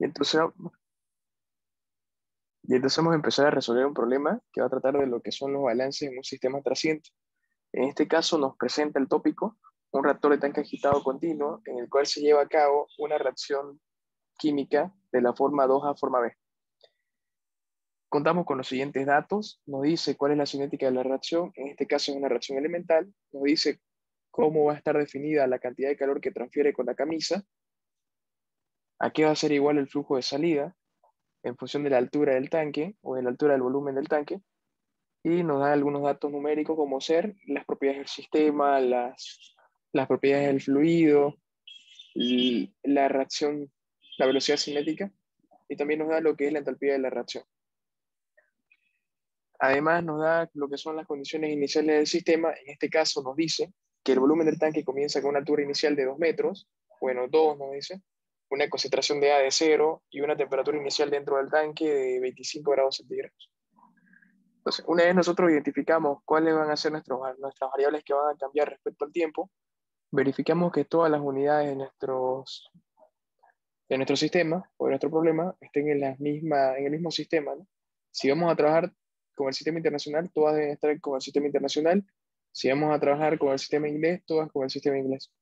Y entonces, vamos a empezar a resolver un problema que va a tratar de lo que son los balances en un sistema trasciente. En este caso nos presenta el tópico, un reactor de tanque agitado continuo en el cual se lleva a cabo una reacción química de la forma 2 a forma B. Contamos con los siguientes datos, nos dice cuál es la cinética de la reacción, en este caso es una reacción elemental, nos dice cómo va a estar definida la cantidad de calor que transfiere con la camisa, a qué va a ser igual el flujo de salida, en función de la altura del tanque o de la altura del volumen del tanque, y nos da algunos datos numéricos como ser las propiedades del sistema, las propiedades del fluido, y la reacción, la velocidad cinética, y también nos da lo que es la entalpía de la reacción. Además nos da lo que son las condiciones iniciales del sistema, en este caso nos dice que el volumen del tanque comienza con una altura inicial de 2 metros, bueno, 2 nos dice, una concentración de A de 0 y una temperatura inicial dentro del tanque de 25 grados centígrados. Entonces, una vez nosotros identificamos cuáles van a ser nuestras variables que van a cambiar respecto al tiempo, verificamos que todas las unidades de nuestro sistema o de nuestro problema estén en el mismo sistema, ¿no? Si vamos a trabajar con el sistema internacional, todas deben estar con el sistema internacional. Si vamos a trabajar con el sistema inglés, todas con el sistema inglés.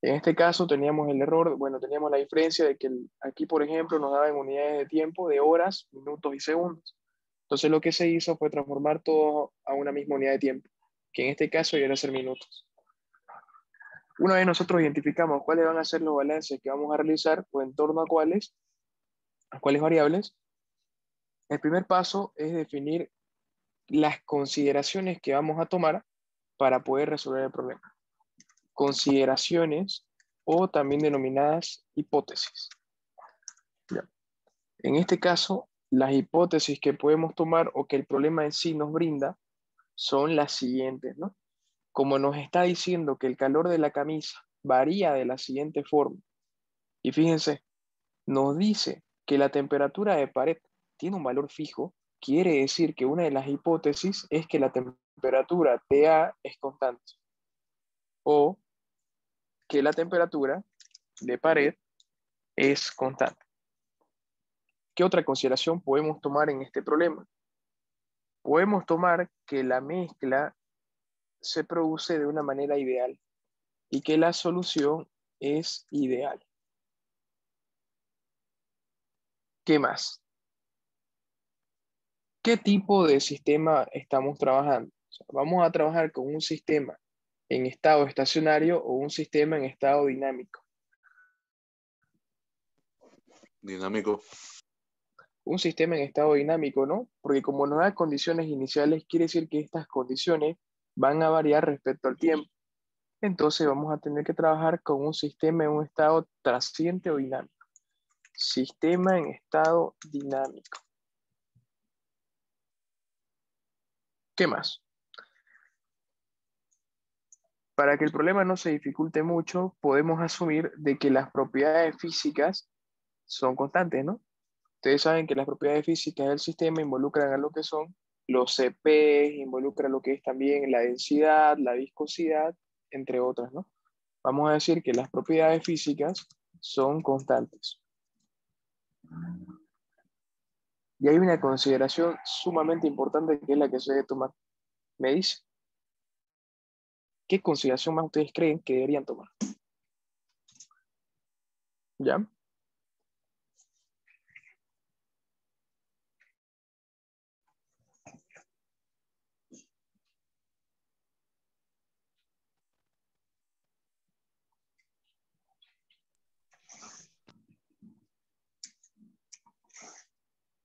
En este caso teníamos el error, bueno, teníamos la diferencia de que aquí, por ejemplo, nos daban unidades de tiempo de horas, minutos y segundos. Entonces lo que se hizo fue transformar todo a una misma unidad de tiempo, que en este caso iban a ser minutos. Una vez nosotros identificamos cuáles van a ser los balances que vamos a realizar o en torno a cuáles variables, el primer paso es definir las consideraciones que vamos a tomar para poder resolver el problema. Consideraciones o también denominadas hipótesis. Ya. En este caso, las hipótesis que podemos tomar o que el problema en sí nos brinda son las siguientes, ¿no? Como nos está diciendo que el calor de la camisa varía de la siguiente forma, y fíjense, nos dice que la temperatura de pared tiene un valor fijo, quiere decir que una de las hipótesis es que la temperatura TA es constante, o que la temperatura de pared es constante. ¿Qué otra consideración podemos tomar en este problema? Podemos tomar que la mezcla se produce de una manera ideal y que la solución es ideal. ¿Qué más? ¿Qué tipo de sistema estamos trabajando? O sea, ¿vamos a trabajar con un sistema en estado estacionario o un sistema en estado dinámico? Dinámico. Un sistema en estado dinámico, ¿no? Porque como nos da condiciones iniciales, quiere decir que estas condiciones van a variar respecto al tiempo. Entonces vamos a tener que trabajar con un sistema en un estado trasciente o dinámico. Sistema en estado dinámico. ¿Qué más? Para que el problema no se dificulte mucho, podemos asumir de que las propiedades físicas son constantes, ¿no? Ustedes saben que las propiedades físicas del sistema involucran a lo que son los CP, involucran lo que es también la densidad, la viscosidad, entre otras, ¿no? Vamos a decir que las propiedades físicas son constantes. Y hay una consideración sumamente importante que es la que se debe tomar. Me dice, ¿qué consideración más ustedes creen que deberían tomar? ¿Ya?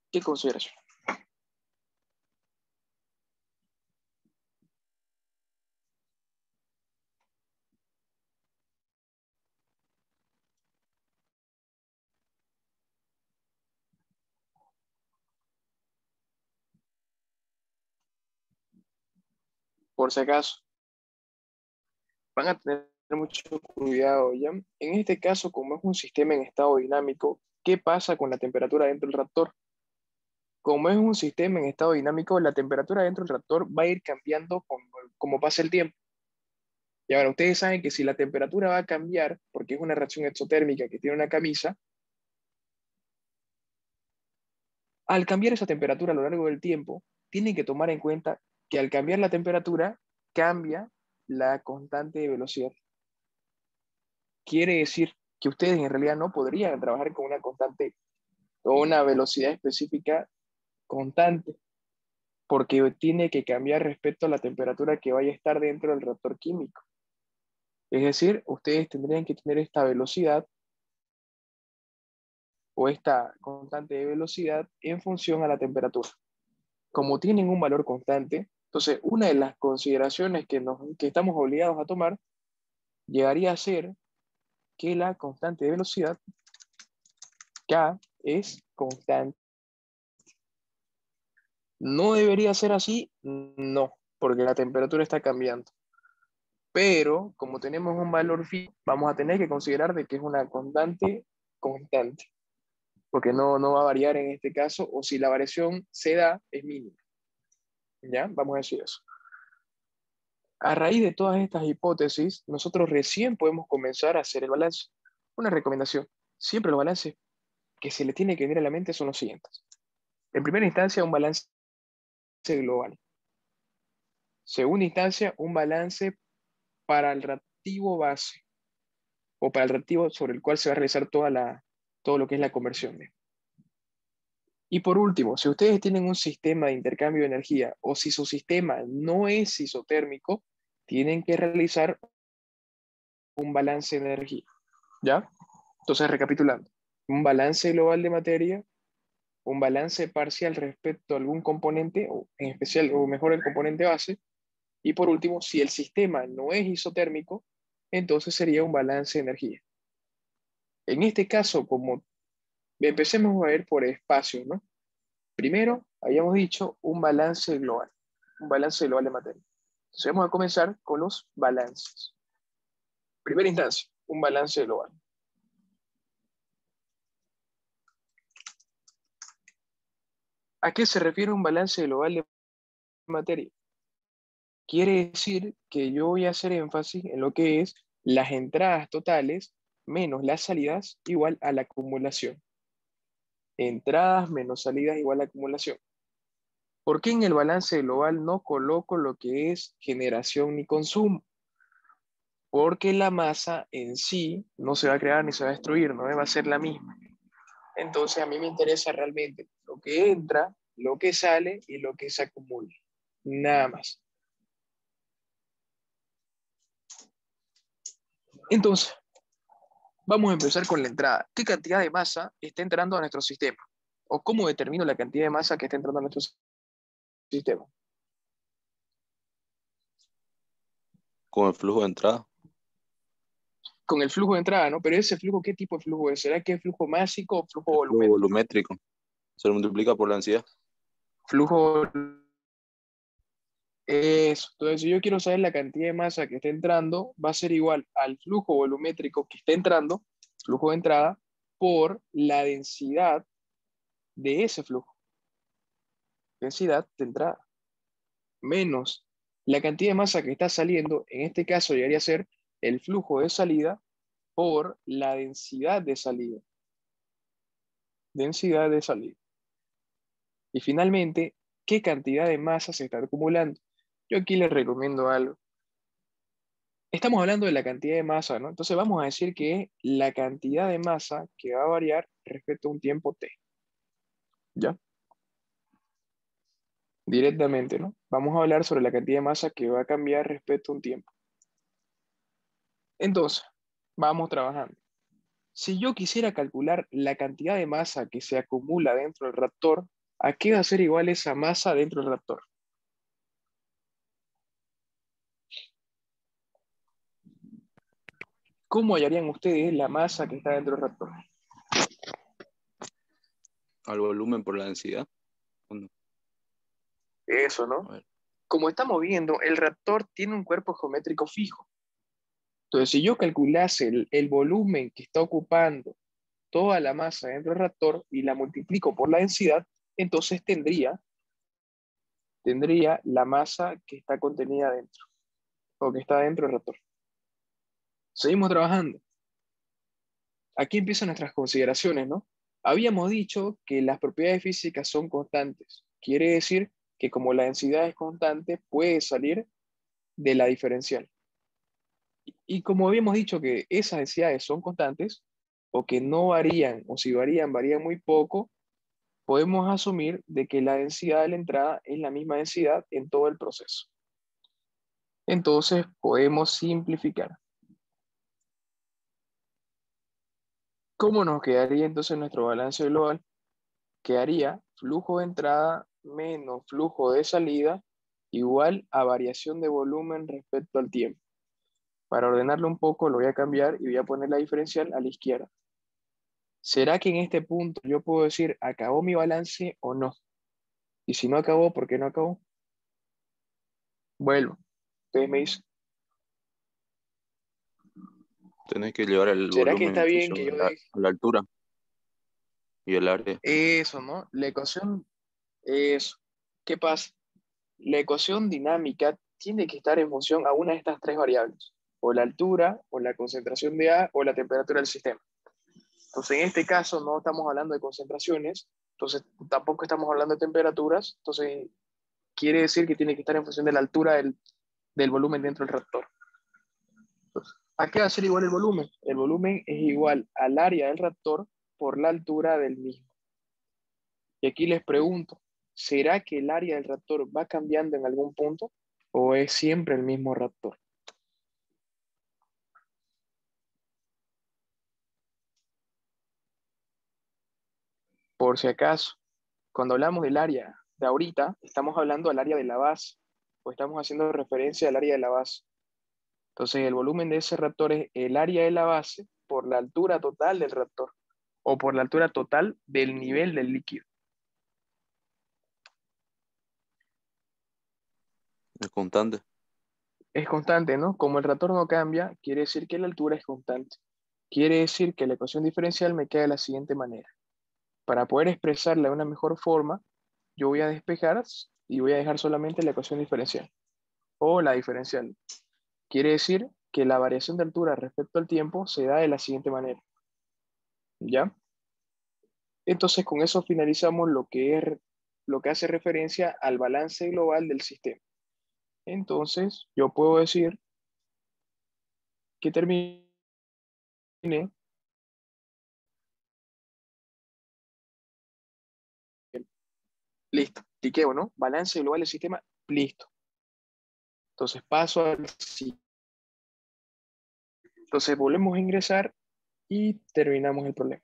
¿Qué consideración? Por si acaso, van a tener mucho cuidado, ¿ya? En este caso, como es un sistema en estado dinámico, ¿qué pasa con la temperatura dentro del reactor? Como es un sistema en estado dinámico, la temperatura dentro del reactor va a ir cambiando como pasa el tiempo. Y ahora, ustedes saben que si la temperatura va a cambiar, porque es una reacción exotérmica que tiene una camisa, Al cambiar esa temperatura a lo largo del tiempo, tienen que tomar en cuenta que al cambiar la temperatura, cambia la constante de velocidad. Quiere decir que ustedes en realidad no podrían trabajar con una constante o una velocidad específica constante, porque tiene que cambiar respecto a la temperatura que vaya a estar dentro del reactor químico. Es decir, ustedes tendrían que tener esta velocidad o esta constante de velocidad en función a la temperatura. Como tienen un valor constante, entonces una de las consideraciones que estamos obligados a tomar llegaría a ser que la constante de velocidad, K, es constante. ¿No debería ser así? No, porque la temperatura está cambiando. Pero como tenemos un valor fijo, vamos a tener que considerar de que es una constante constante, porque no va a variar en este caso, o si la variación se da, es mínima. ¿Ya? Vamos a decir eso. A raíz de todas estas hipótesis, nosotros recién podemos comenzar a hacer el balance. Una recomendación, siempre los balances que se le tiene que venir a la mente son los siguientes. En primera instancia, un balance global. Segunda instancia, un balance para el reactivo base o para el reactivo sobre el cual se va a realizar todo lo que es la conversión. Y por último, si ustedes tienen un sistema de intercambio de energía o si su sistema no es isotérmico, tienen que realizar un balance de energía. ¿Ya? Entonces, recapitulando, un balance global de materia, un balance parcial respecto a algún componente, o en especial o mejor el componente base, y por último, si el sistema no es isotérmico, entonces sería un balance de energía. En este caso, como empecemos a ver por espacios, ¿no? Primero, habíamos dicho un balance global de materia. Entonces vamos a comenzar con los balances. Primera instancia, un balance global. ¿A qué se refiere un balance global de materia? Quiere decir que yo voy a hacer énfasis en lo que es las entradas totales menos las salidas igual a la acumulación. Entradas menos salidas igual a acumulación. ¿Por qué en el balance global no coloco lo que es generación ni consumo? Porque la masa en sí no se va a crear ni se va a destruir, no va a ser la misma. Entonces a mí me interesa realmente lo que entra, lo que sale y lo que se acumula. Nada más. Entonces, vamos a empezar con la entrada. ¿Qué cantidad de masa está entrando a nuestro sistema? ¿O cómo determino la cantidad de masa que está entrando a nuestro sistema? Con el flujo de entrada. Con el flujo de entrada, ¿no? Pero ese flujo, ¿qué tipo de flujo es? ¿Será que es flujo másico o flujo El flujo volumétrico? volumétrico. Se multiplica por la densidad. Flujo. Eso. Entonces, si yo quiero saber la cantidad de masa que está entrando, va a ser igual al flujo volumétrico que está entrando, flujo de entrada, por la densidad de ese flujo. Densidad de entrada. Menos la cantidad de masa que está saliendo, en este caso llegaría a ser el flujo de salida por la densidad de salida. Densidad de salida. Y finalmente, ¿qué cantidad de masa se está acumulando? Yo aquí les recomiendo algo. Estamos hablando de la cantidad de masa, ¿no? Entonces vamos a decir que la cantidad de masa que va a variar respecto a un tiempo t. ¿Ya? Directamente, ¿no? Vamos a hablar sobre la cantidad de masa que va a cambiar respecto a un tiempo. Entonces, vamos trabajando. Si yo quisiera calcular la cantidad de masa que se acumula dentro del reactor, ¿a qué va a ser igual esa masa dentro del reactor? ¿Cómo hallarían ustedes la masa que está dentro del reactor? Al volumen por la densidad. Bueno, Eso, ¿no? a ver. Como estamos viendo, el reactor tiene un cuerpo geométrico fijo. Entonces, si yo calculase el volumen que está ocupando toda la masa dentro del reactor y la multiplico por la densidad, entonces tendría la masa que está contenida dentro, o que está dentro del reactor. Seguimos trabajando. Aquí empiezan nuestras consideraciones, ¿no? Habíamos dicho que las propiedades físicas son constantes. Quiere decir que como la densidad es constante, puede salir de la diferencial. Y como habíamos dicho que esas densidades son constantes, o que no varían, o si varían, varían muy poco, podemos asumir de que la densidad de la entrada es la misma densidad en todo el proceso. Entonces podemos simplificar. ¿Cómo nos quedaría entonces nuestro balance global? Quedaría flujo de entrada menos flujo de salida igual a variación de volumen respecto al tiempo. Para ordenarlo un poco lo voy a cambiar y voy a poner la diferencial a la izquierda. ¿Será que en este punto yo puedo decir acabó mi balance o no? Y si no acabó, ¿por qué no acabó? Vuelvo. Ustedes me dicen, Tenés que llevar el ¿será que volumen está en bien función que yo a deje la altura y el área. eso, ¿no? La ecuación, eso. ¿Qué pasa? La ecuación dinámica tiene que estar en función a una de estas tres variables, o la altura, o la concentración de A, o la temperatura del sistema. Entonces, en este caso no estamos hablando de concentraciones, entonces tampoco estamos hablando de temperaturas, entonces quiere decir que tiene que estar en función de la altura del volumen dentro del reactor. Entonces, ¿a qué va a ser igual el volumen? El volumen es igual al área del reactor por la altura del mismo. Y aquí les pregunto, ¿será que el área del reactor va cambiando en algún punto o es siempre el mismo reactor? Por si acaso, cuando hablamos del área de ahorita, estamos hablando del área de la base o estamos haciendo referencia al área de la base. Entonces, el volumen de ese reactor es el área de la base por la altura total del reactor o por la altura total del nivel del líquido. Es constante. Es constante, ¿no? Como el reactor no cambia, quiere decir que la altura es constante. Quiere decir que la ecuación diferencial me queda de la siguiente manera. Para poder expresarla de una mejor forma, yo voy a despejar y voy a dejar solamente la ecuación diferencial o la diferencial. Quiere decir que la variación de altura respecto al tiempo se da de la siguiente manera. ¿Ya? Entonces, con eso finalizamos lo que hace referencia al balance global del sistema. Entonces, yo puedo decir que termine, listo, tiqueo, ¿no? Balance global del sistema, listo. Entonces, paso al siguiente. Entonces, volvemos a ingresar y terminamos el problema.